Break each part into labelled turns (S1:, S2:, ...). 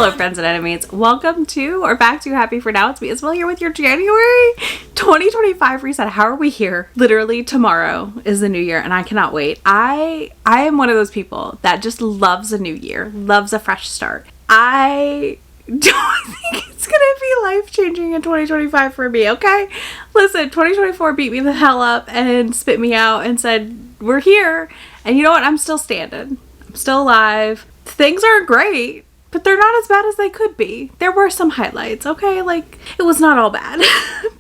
S1: Hello friends and enemies, welcome to or back to Happy for Now. It's me Isabel here with your January 2025 reset. How are we here? Literally tomorrow is the new year and I cannot wait. I am one of those people that just loves a new year, loves a fresh start. I don't think it's gonna be life-changing in 2025 for me, okay? Listen, 2024 beat me the hell up and spit me out and said, we're here. And you know what? I'm still standing. I'm still alive. Things aren't great, but they're not as bad as they could be. There were some highlights, okay? Like, it was not all bad.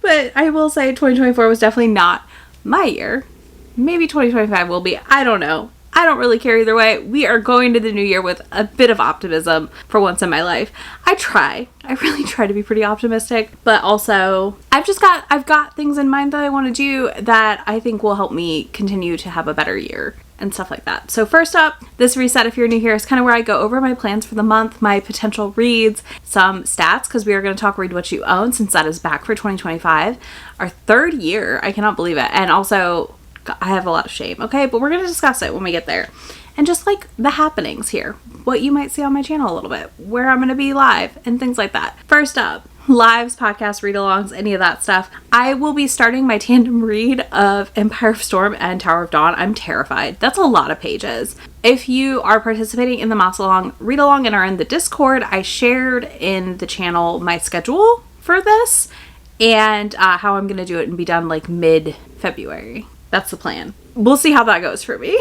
S1: But I will say 2024 was definitely not my year. Maybe 2025 will be. I don't know. I don't really care either way. We are going to the new year with a bit of optimism for once in my life. I really try to be pretty optimistic, but also I've got things in mind that I want to do that I think will help me continue to have a better year and stuff like that. So first up, this reset, if you're new here, is kind of where I go over my plans for the month, my potential reads, some stats, because we are going to talk Read What You Own since that is back for 2025. Our third year. I cannot believe it. And also, I have a lot of shame, okay? But we're going to discuss it when we get there. And just like the happenings here, what you might see on my channel a little bit, where I'm going to be live and things like that. First up, lives, podcasts, read-alongs, any of that stuff. I will be starting my tandem read of Empire of Storm and Tower of Dawn. I'm terrified. That's a lot of pages. If you are participating in the Month-Along read-along and are in the Discord, I shared in the channel my schedule for this and how I'm going to do it and be done like mid-February. That's the plan. We'll see how that goes for me.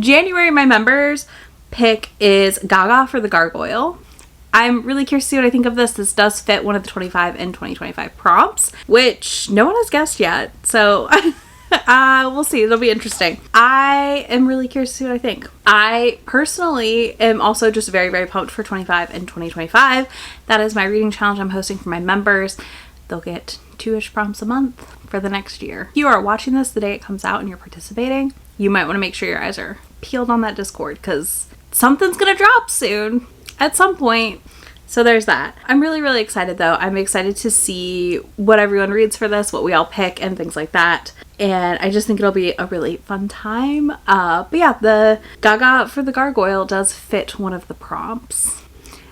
S1: January, my members pick is Gaga for the Gargoyle. I'm really curious to see what I think of this. This does fit one of the 25 and 2025 prompts, which no one has guessed yet. So we'll see. It'll be interesting. I am really curious to see what I think. I personally am also just very, very pumped for 25 and 2025. That is my reading challenge I'm hosting for my members. They'll get 2-ish prompts a month for the next year. If you are watching this the day it comes out and you're participating, you might want to make sure your eyes are peeled on that Discord because something's gonna drop soon at some point. So there's that. I'm really, really excited though. I'm excited to see what everyone reads for this, what we all pick and things like that. And I just think it'll be a really fun time. But yeah, the Gaga for the Gargoyle does fit one of the prompts.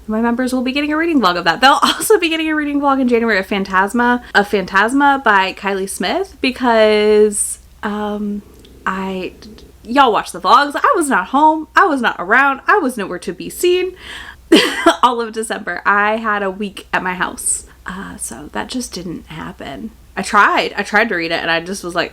S1: My members will be getting a reading vlog of that. They'll also be getting a reading vlog in January of Phantasma by Kylie Smith because y'all watch the vlogs. I was not home. I was not around. I was nowhere to be seen. All of December. I had a week at my house. So that just didn't happen. I tried to read it and I just was like,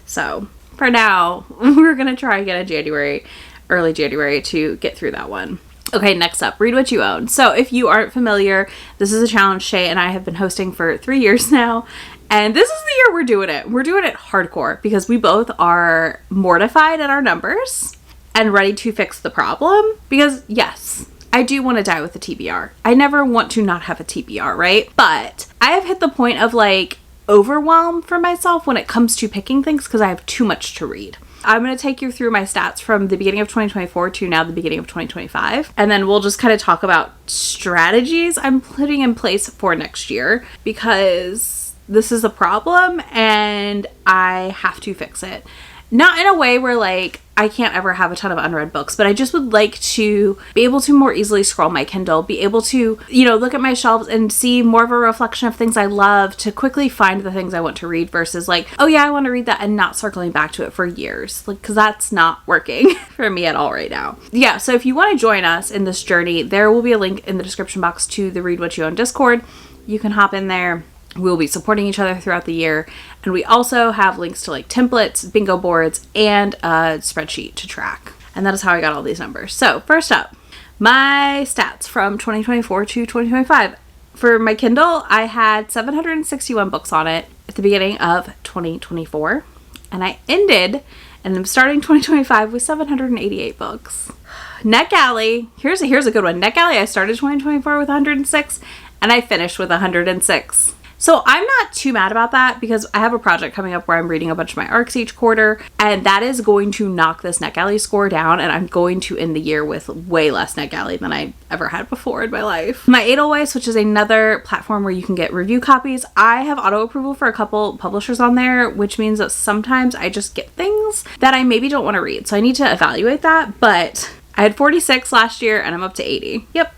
S1: So for now, we're going to try again in January, early January to get through that one. Okay, next up, Read What You Own. So if you aren't familiar, this is a challenge Shay and I have been hosting for 3 years now. And this is the year we're doing it. We're doing it hardcore because we both are mortified at our numbers and ready to fix the problem. Because yes, I do want to die with a TBR. I never want to not have a TBR, right? But I have hit the point of like overwhelm for myself when it comes to picking things because I have too much to read. I'm going to take you through my stats from the beginning of 2024 to now the beginning of 2025. And then we'll just kind of talk about strategies I'm putting in place for next year because this is a problem and I have to fix it. Not in a way where like I can't ever have a ton of unread books, but I just would like to be able to more easily scroll my Kindle, be able to, look at my shelves and see more of a reflection of things I love to quickly find the things I want to read versus like, oh yeah, I want to read that and not circling back to it for years. Like, cause that's not working for me at all right now. Yeah. So if you want to join us in this journey, there will be a link in the description box to the Read What You Own Discord. You can hop in there. We'll be supporting each other throughout the year. And we also have links to like templates, bingo boards, and a spreadsheet to track. And that is how I got all these numbers. So first up, my stats from 2024 to 2025. For my Kindle, I had 761 books on it at the beginning of 2024. And I ended, and I'm starting 2025 with 788 books. NetGalley, here's a good one. NetGalley, I started 2024 with 106, and I finished with 106. So I'm not too mad about that because I have a project coming up where I'm reading a bunch of my ARCs each quarter, and that is going to knock this NetGalley score down, and I'm going to end the year with way less NetGalley than I ever had before in my life. My Edelweiss, which is another platform where you can get review copies, I have auto approval for a couple publishers on there, which means that sometimes I just get things that I maybe don't want to read. So I need to evaluate that, but I had 46 last year and I'm up to 80. Yep.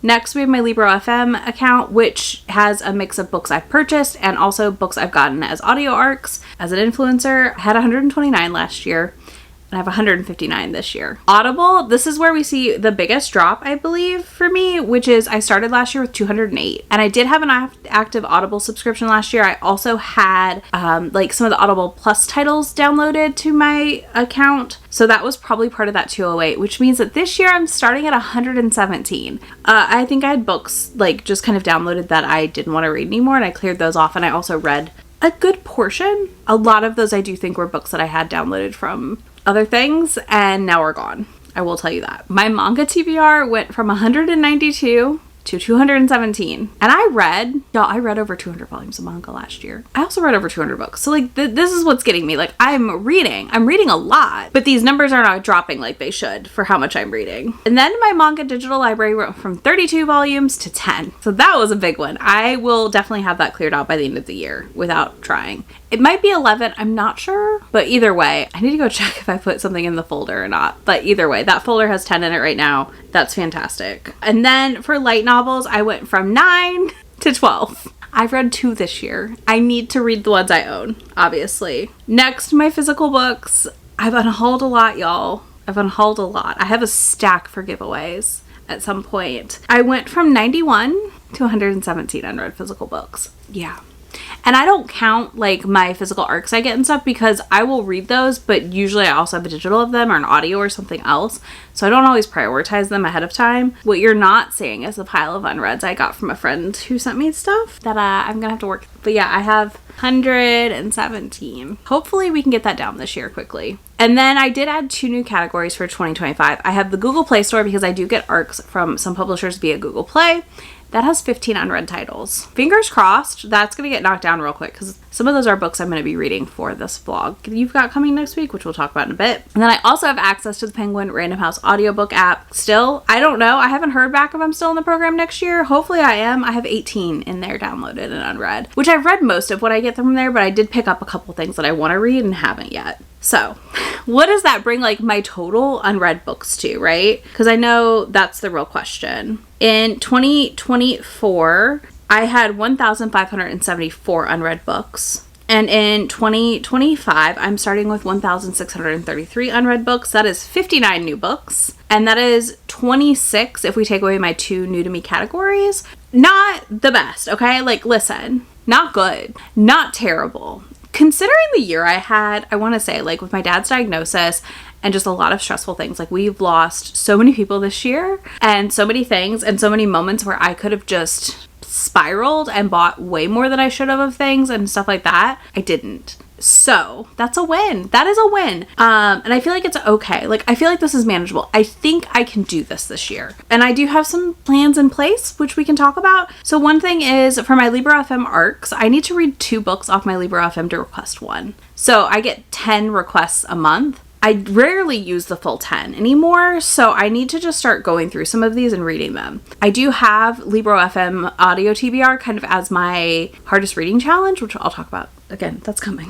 S1: Next, we have my Libro FM account, which has a mix of books I've purchased and also books I've gotten as audio arcs. As an influencer, I had 129 last year. I have 159 this year. Audible, this is where we see the biggest drop, I believe, for me, which is I started last year with 208. And I did have an active Audible subscription last year. I also had like some of the Audible Plus titles downloaded to my account. So that was probably part of that 208, which means that this year I'm starting at 117. I think I had books like just kind of downloaded that I didn't want to read anymore, and I cleared those off, and I also read a good portion. A lot of those I do think were books that I had downloaded from other things, and now we're gone. I will tell you that. My manga TBR went from 192 to 217. And I read over 200 volumes of manga last year. I also read over 200 books. So like this is what's getting me. Like I'm reading a lot, but these numbers are not dropping like they should for how much I'm reading. And then my manga digital library went from 32 volumes to 10. So that was a big one. I will definitely have that cleared out by the end of the year without trying. It might be 11, I'm not sure, but either way, I need to go check if I put something in the folder or not. But either way, that folder has 10 in it right now. That's fantastic. And then for light novels, I went from 9 to 12. I've read 2 this year. I need to read the ones I own, obviously. Next, my physical books. I've unhauled a lot, y'all. I've unhauled a lot. I have a stack for giveaways at some point. I went from 91 to 117 unread physical books. Yeah. And I don't count like my physical arcs I get and stuff because I will read those, but usually I also have a digital of them or an audio or something else. So I don't always prioritize them ahead of time. What you're not seeing is the pile of unreads I got from a friend who sent me stuff that I'm going to have to work. But yeah, I have 117. Hopefully we can get that down this year quickly. And then I did add 2 new categories for 2025. I have the Google Play Store because I do get arcs from some publishers via Google Play. That has 15 unread titles. Fingers crossed, that's going to get knocked down real quick because some of those are books I'm going to be reading for this vlog you've got coming next week, which we'll talk about in a bit. And then I also have access to the Penguin Random House audiobook app still. I don't know. I haven't heard back if I'm still in the program next year. Hopefully I am. I have 18 in there downloaded and unread, which I've read most of what I get from there, but I did pick up a couple things that I want to read and haven't yet. So what does that bring like my total unread books to, right? Because I know that's the real question. In 2024, I had 1,574 unread books. And in 2025, I'm starting with 1,633 unread books. That is 59 new books. And that is 26 if we take away my 2 new to me categories. Not the best, okay? Like, listen, not good, not terrible. Considering the year I had, I want to say, like, with my dad's diagnosis and just a lot of stressful things, like, we've lost so many people this year and so many things and so many moments where I could have just spiraled and bought way more than I should have of things and stuff like that. I didn't. So that's a win. That is a win. And I feel like it's okay. Like, I feel like this is manageable. I think I can do this year. And I do have some plans in place, which we can talk about. So one thing is for my Libro FM arcs, I need to read 2 books off my Libro FM to request 1. So I get 10 requests a month. I rarely use the full 10 anymore, so I need to just start going through some of these and reading them. I do have Libro FM audio TBR kind of as my hardest reading challenge, which I'll talk about again, that's coming.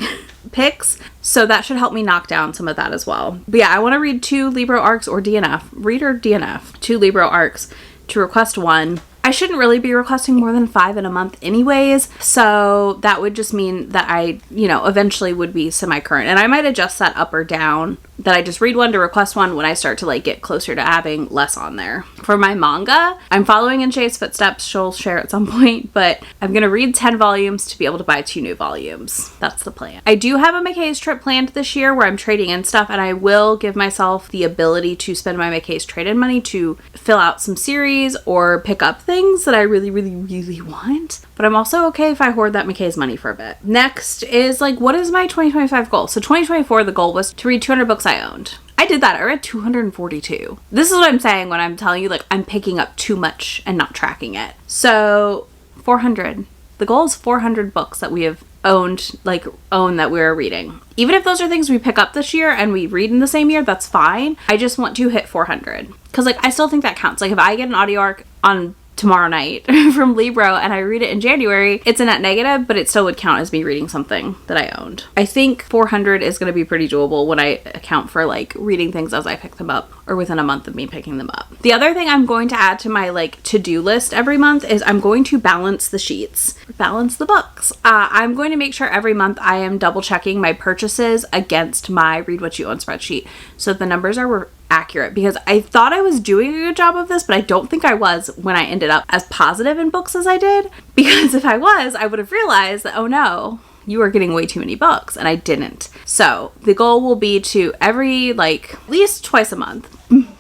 S1: Picks, so that should help me knock down some of that as well. But yeah, I want to read 2 Libro arcs or DNF, read or DNF, 2 Libro arcs to request 1. I shouldn't really be requesting more than 5 in a month anyways, so that would just mean that I, eventually would be semi-current. And I might adjust that up or down, that I just read 1 to request 1 when I start to like get closer to having less on there. For my manga, I'm following in Shay's footsteps. She'll share at some point, but I'm going to read 10 volumes to be able to buy 2 new volumes. That's the plan. I do have a McKay's trip planned this year where I'm trading in stuff, and I will give myself the ability to spend my McKay's trade-in money to fill out some series or pick up things that I really, really, really want. But I'm also okay if I hoard that McKay's money for a bit. Next is like, what is my 2025 goal? So 2024, the goal was to read 200 books I owned. I did that. I read 242. This is what I'm saying when I'm telling you like I'm picking up too much and not tracking it. So 400. The goal is 400 books that we have own that we're reading. Even if those are things we pick up this year and we read in the same year, that's fine. I just want to hit 400. Because like I still think that counts. Like if I get an audio arc on tomorrow night from Libro and I read it in January, it's a net negative, but it still would count as me reading something that I owned. I think 400 is going to be pretty doable when I account for like reading things as I pick them up or within a month of me picking them up. The other thing I'm going to add to my like to-do list every month is I'm going to balance the sheets, balance the books. I'm going to make sure every month I am double checking my purchases against my Read What You Own spreadsheet so the numbers are accurate, because I thought I was doing a good job of this, but I don't think I was when I ended up as positive in books as I did, because if I was, I would have realized that, oh no, you are getting way too many books, and I didn't. So the goal will be to every like at least twice a month,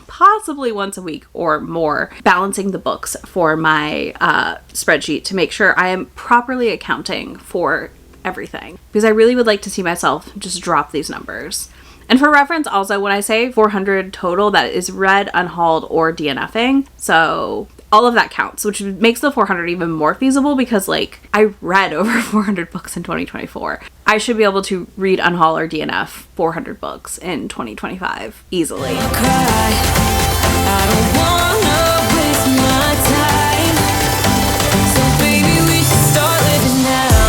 S1: possibly once a week or more, balancing the books for my spreadsheet to make sure I am properly accounting for everything, because I really would like to see myself just drop these numbers. And for reference also, when I say 400 total, that is read, unhauled, or DNFing. So all of that counts, which makes the 400 even more feasible, because like I read over 400 books in 2024. I should be able to read, unhaul, or DNF 400 books in 2025 easily. I don't wanna waste my time. So baby, we should start living now.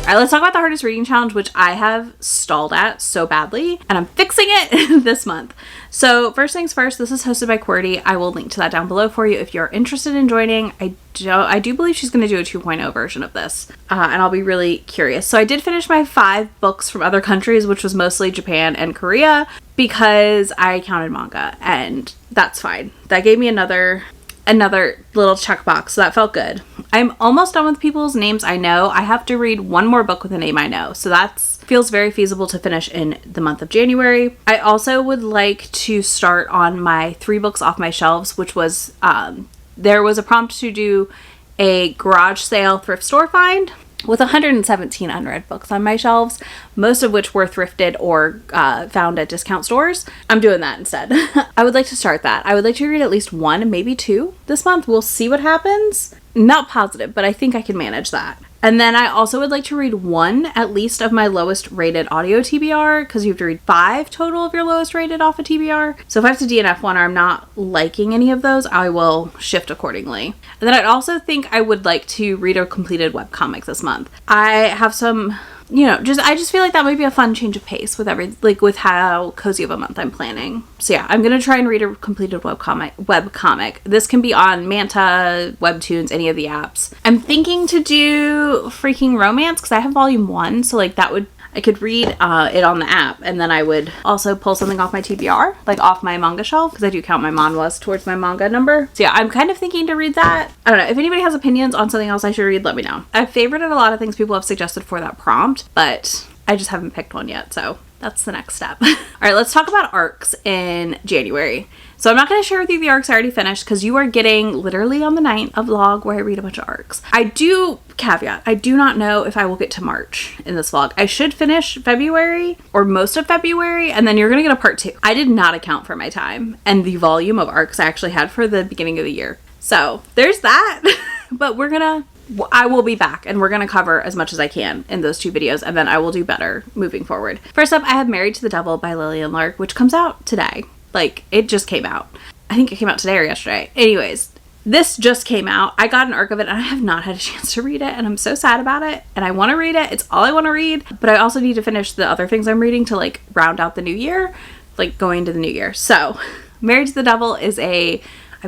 S1: All right, let's talk about the hardest reading challenge, which I have stalled at so badly, and I'm fixing it this month. So first things first, this is hosted by QWERTY. I will link to that down below for you if you're interested in joining. I do believe she's going to do a 2.0 version of this, and I'll be really curious. So I did finish my 5 books from other countries, which was mostly Japan and Korea, because I counted manga, and that's fine. That gave me another little checkbox, so that felt good. I'm almost done with people's names I know. I have to read one more book with a name I know, so that feels very feasible to finish in the month of January. I also would like to start on my 3 books off my shelves, which was there was a prompt to do a garage sale thrift store find with 117 unread books on my shelves, most of which were thrifted or found at discount stores. I'm doing that instead. I would like to start that. I would like to read at least 1, maybe 2 this month. We'll see what happens. Not positive, but I think I can manage that. And then I also would like to read 1 at least of my lowest rated audio TBR, because you have to read 5 total of your lowest rated off a TBR. So if I have to DNF one or I'm not liking any of those, I will shift accordingly. And then I'd also think I would like to read a completed webcomic this month. I have some, I just feel like that might be a fun change of pace with with how cozy of a month I'm planning. So yeah, I'm going to try and read a completed webcomic. This can be on Manta, Webtoons, any of the apps. I'm thinking to do Freaking Romance, because I have volume 1, so like I could read it on the app, and then I would also pull something off my TBR, like off my manga shelf, because I do count my manhwas towards my manga number. So yeah, I'm kind of thinking to read that. I don't know. If anybody has opinions on something else I should read, let me know. I've favorited a lot of things people have suggested for that prompt, but I just haven't picked one yet, so that's the next step. All right, let's talk about ARCs in January. So I'm not going to share with you the ARCs I already finished, because you are getting literally on the 9th a vlog where I read a bunch of ARCs. I do not know if I will get to March in this vlog. I should finish February or most of February, and then you're going to get a part 2. I did not account for my time and the volume of ARCs I actually had for the beginning of the year. So there's that. But I will be back, and we're going to cover as much as I can in those 2 videos, and then I will do better moving forward. First up, I have Married to the Devil by Lillian Lark, which comes out today. Like, it just came out. I think it came out today or yesterday. Anyways, this just came out. I got an arc of it, and I have not had a chance to read it, and I'm so sad about it, and I want to read it. It's all I want to read, but I also need to finish the other things I'm reading to, like, round out the new year, like, going into the new year. So, Married to the Devil is I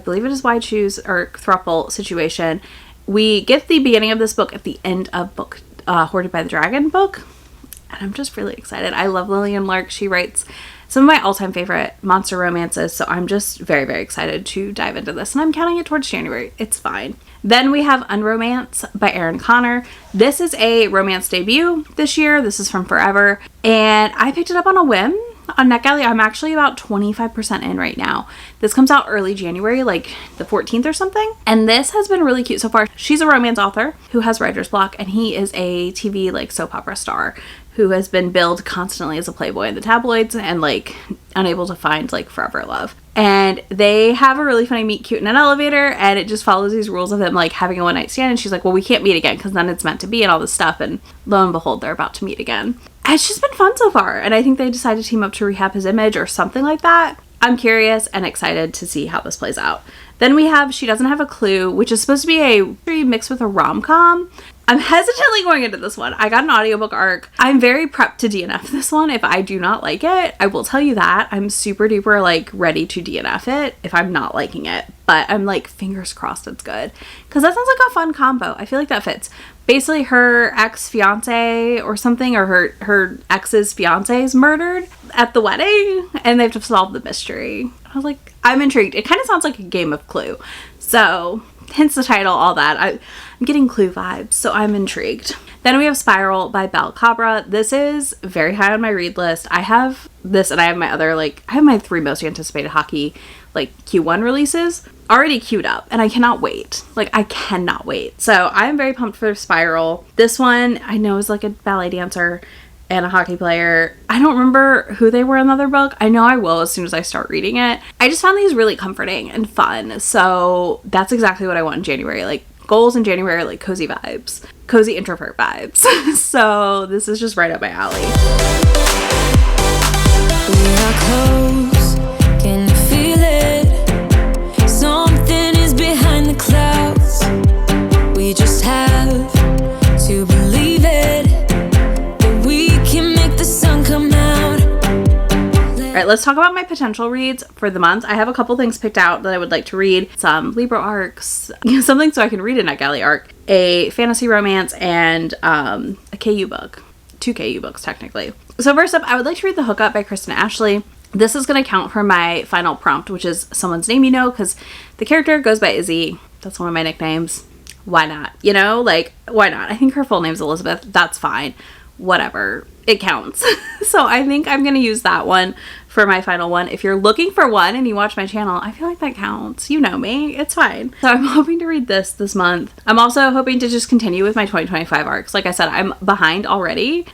S1: believe it is wide shoes or throuple situation. We get the beginning of this book at the end of book Hoarded by the Dragon book, and I'm just really excited. I love Lillian Lark. She writes some of my all-time favorite monster romances, so I'm just very, very excited to dive into this, and I'm counting it towards January. It's fine. Then we have Unromance by Erin Connor. This is a romance debut this year. This is from Forever, and I picked it up on a whim on NetGalley. I'm actually about 25% in right now. This comes out early January, like the 14th or something, and this has been really cute so far. She's a romance author who has writer's block, and he is a TV like soap opera star who has been billed constantly as a playboy in the tabloids and like unable to find like forever love. And they have a really funny meet cute in an elevator, and it just follows these rules of them like having a one night stand, and she's like, well, we can't meet again because then it's meant to be and all this stuff, and lo and behold, they're about to meet again. And it's just been fun so far, and I think they decided to team up to rehab his image or something like that. I'm curious and excited to see how this plays out. Then we have She Doesn't Have a Clue, which is supposed to be a mix with a rom-com. I'm hesitantly going into this one. I got an audiobook arc. I'm very prepped to DNF this one if I do not like it. I will tell you that. I'm super duper like ready to DNF it if I'm not liking it. But I'm like fingers crossed it's good. Because that sounds like a fun combo. I feel like that fits. Basically her ex-fiance or something, or her ex's fiance is murdered at the wedding and they have to solve the mystery. I was like, I'm intrigued. It kind of sounds like a game of Clue. So hence the title, all that. I'm getting Clue vibes, so I'm intrigued. Then we have Spiral by Belle Cabra. This is very high on my read list. I have this and I have my other, like, I have my 3 most anticipated hockey, like, Q1 releases already queued up, and I cannot wait. Like, I cannot wait. So I'm very pumped for Spiral. This one, I know, is like a ballet dancer and a hockey player. I don't remember who they were in the other book. I know I will as soon as I start reading it. I just found these really comforting and fun. So that's exactly what I want in January. Like, goals in January are like cozy vibes, cozy introvert vibes. So this is just right up my alley.
S2: We are close. Can you feel it? Something is behind the clouds. We just have to believe it.
S1: All right, let's talk about my potential reads for the month. I have a couple things picked out that I would like to read. Some Libra arcs, something so I can read a NetGalley arc, a fantasy romance, and a KU book. 2 KU books, technically. So first up, I would like to read The Hookup by Kristen Ashley. This is going to count for my final prompt, which is someone's name you know, because the character goes by Izzy. That's one of my nicknames. Why not? You know, like, why not? I think her full name's Elizabeth. That's fine. Whatever. It counts. So I think I'm going to use that one for my final one. If you're looking for one and you watch my channel, I feel like that counts. You know me. It's fine. So I'm hoping to read this month. I'm also hoping to just continue with my 2025 arcs. Like I said, I'm behind already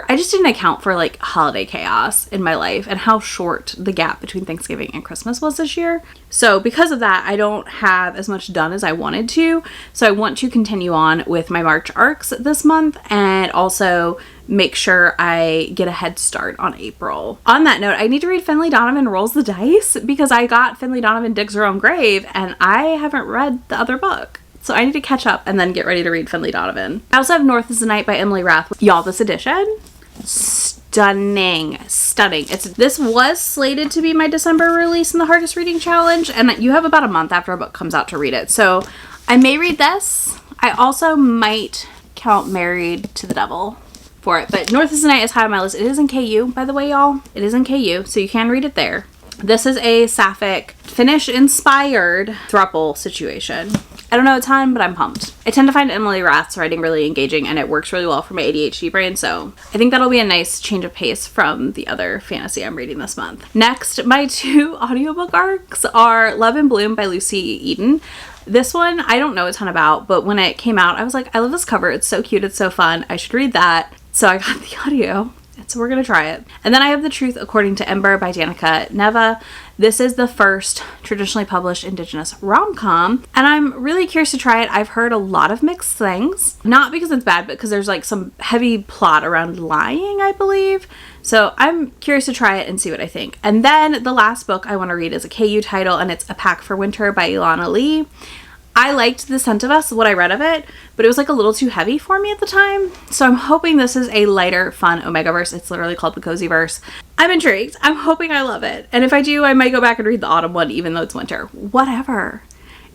S1: I just didn't account for like holiday chaos in my life and how short the gap between Thanksgiving and Christmas was this year. So because of that, I don't have as much done as I wanted to. So I want to continue on with my March arcs this month and also make sure I get a head start on April. On that note, I need to read Finlay Donovan Rolls the Dice because I got Finlay Donovan Digs Her Own Grave and I haven't read the other book. So I need to catch up and then get ready to read Finlay Donovan. I also have North is the Night by Emily Rath. Y'all, this edition, stunning. This was slated to be my December release in the Hardest Reading Challenge, and you have about a month after a book comes out to read it. So I may read this. I also might count Married to the Devil for it, but North is the Night is high on my list. It is in KU, by the way, y'all. It is in KU, so you can read it there. This is a sapphic, Finnish-inspired throuple situation. I don't know a ton, but I'm pumped. I tend to find Emily Rath's writing really engaging, and it works really well for my ADHD brain, so I think that'll be a nice change of pace from the other fantasy I'm reading this month. Next, my 2 audiobook arcs are Love and Bloom by Lucy Eden. This one, I don't know a ton about, but when it came out, I was like, I love this cover. It's so cute. It's so fun. I should read that. So I got the audio. So we're going to try it. And then I have The Truth According to Ember by Danica Neva. This is the first traditionally published Indigenous rom-com, and I'm really curious to try it. I've heard a lot of mixed things. Not because it's bad, but because there's like some heavy plot around lying, I believe. So I'm curious to try it and see what I think. And then the last book I want to read is a KU title, and it's A Pack for Winter by Ilana Lee. I liked The Scent of Us, what I read of it, but it was like a little too heavy for me at the time. So I'm hoping this is a lighter, fun Omegaverse. It's literally called the Cozy Verse. I'm intrigued. I'm hoping I love it. And if I do, I might go back and read the autumn one, even though it's winter. Whatever.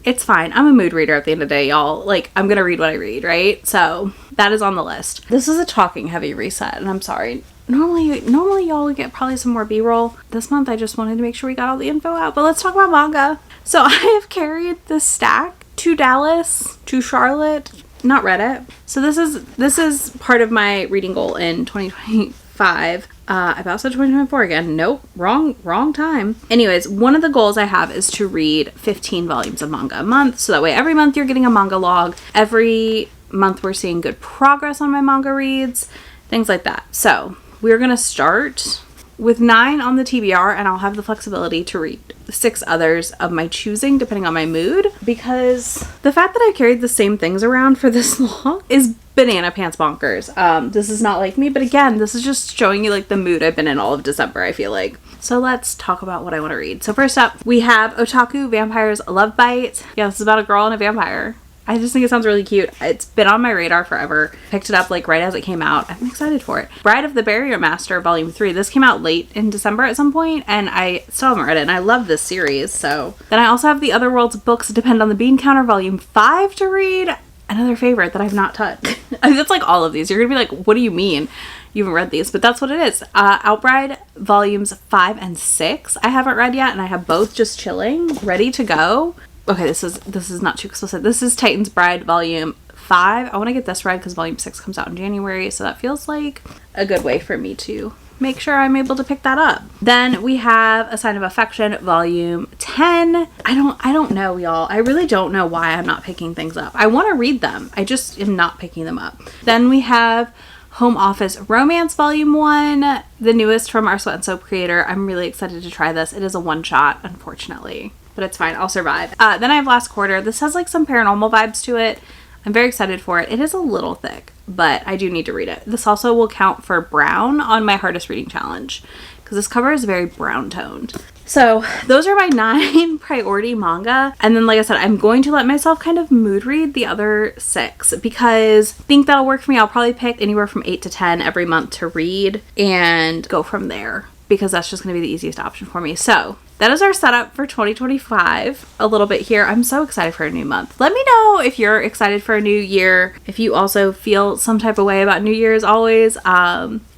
S1: It's fine. I'm a mood reader at the end of the day, y'all. Like, I'm going to read what I read, right? So that is on the list. This is a talking heavy reset, and I'm sorry. Normally y'all would get probably some more B-roll. This month, I just wanted to make sure we got all the info out. But let's talk about manga. So I have carried this stack to Dallas, to Charlotte, not read it. So this is part of my reading goal in 2025. I about said 2024 again. Nope, wrong time. Anyways, one of the goals I have is to read 15 volumes of manga a month. So that way every month you're getting a manga log. Every month we're seeing good progress on my manga reads. things like that. So we're going to start with 9 on the TBR, and I'll have the flexibility to read 6 others of my choosing depending on my mood, because the fact that I've carried the same things around for this long is banana pants bonkers. This is not like me, but again, this is just showing you like the mood I've been in all of December, I feel like. So let's talk about what I want to read. So first up, we have Otaku Vampires Love Bite. Yeah, this is about a girl and a vampire. I just think it sounds really cute. It's been on my radar forever. Picked it up like right as it came out. I'm excited for it. Bride of the Barrier Master Volume 3. This came out late in December at some point, and I still haven't read it, and I love this series. So then I also have The Other World's Books Depend on the Bean Counter Volume 5 to read. Another favorite that I've not touched. It's like all of these. You're gonna be like, what do you mean you haven't read these? But that's what it is. Outbride Volumes 5 and 6 I haven't read yet, and I have both just chilling, ready to go. Okay, this is not too explicit. This is Titan's Bride Volume 5. I want to get this read because Volume 6 comes out in January, so that feels like a good way for me to make sure I'm able to pick that up. Then we have A Sign of Affection Volume 10. I don't know, y'all. I really don't know why I'm not picking things up. I want to read them. I just am not picking them up. Then we have Home Office Romance Volume 1, the newest from our Sweat and Soap creator. I'm really excited to try this. It is a one-shot, unfortunately, but it's fine. I'll survive. Then I have Last Quarter. This has like some paranormal vibes to it. I'm very excited for it. It is a little thick, but I do need to read it. This also will count for brown on my hardest reading challenge because this cover is very brown toned. So those are my 9 priority manga. And then, like I said, I'm going to let myself kind of mood read the other 6 because I think that'll work for me. I'll probably pick anywhere from 8 to 10 every month to read and go from there because that's just going to be the easiest option for me. So that is our setup for 2025 a little bit here. I'm so excited for a new month. Let me know if you're excited for a new year, if you also feel some type of way about New Year's always.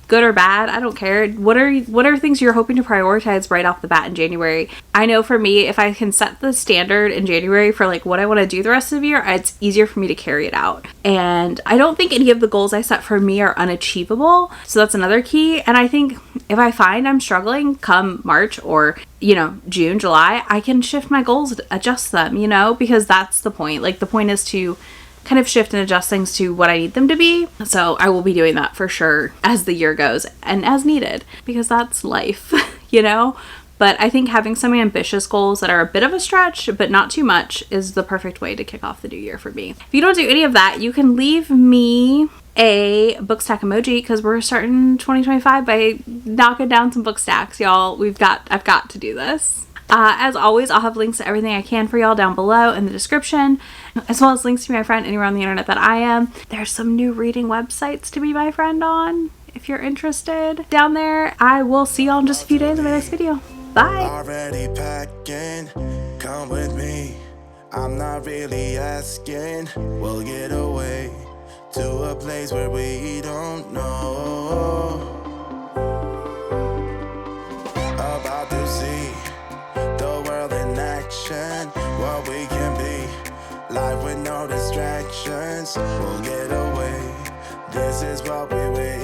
S1: Good or bad, I don't care. What are things you're hoping to prioritize right off the bat in January? I know for me, if I can set the standard in January for like what I want to do the rest of the year, it's easier for me to carry it out. And I don't think any of the goals I set for me are unachievable. So that's another key. And I think if I find I'm struggling come March or, June, July, I can shift my goals, adjust them, because that's the point. Like the point is to kind of shift and adjust things to what I need them to be. So I will be doing that for sure as the year goes and as needed because that's life, But I think having some ambitious goals that are a bit of a stretch, but not too much, is the perfect way to kick off the new year for me. If you don't do any of that, you can leave me a book stack emoji because we're starting 2025 by knocking down some book stacks, y'all. I've got to do this. As always, I'll have links to everything I can for y'all down below in the description, as well as links to my friend anywhere on the internet that I am. There's some new reading websites to be my friend on if you're interested down there. I will see y'all in just a few days in my next video. Bye.
S3: Already packing, come with me. I'm not really asking. We'll get away to a place where we don't know. About to see the world in action, what we can be, life with no distractions. We'll get away, this is what we wait.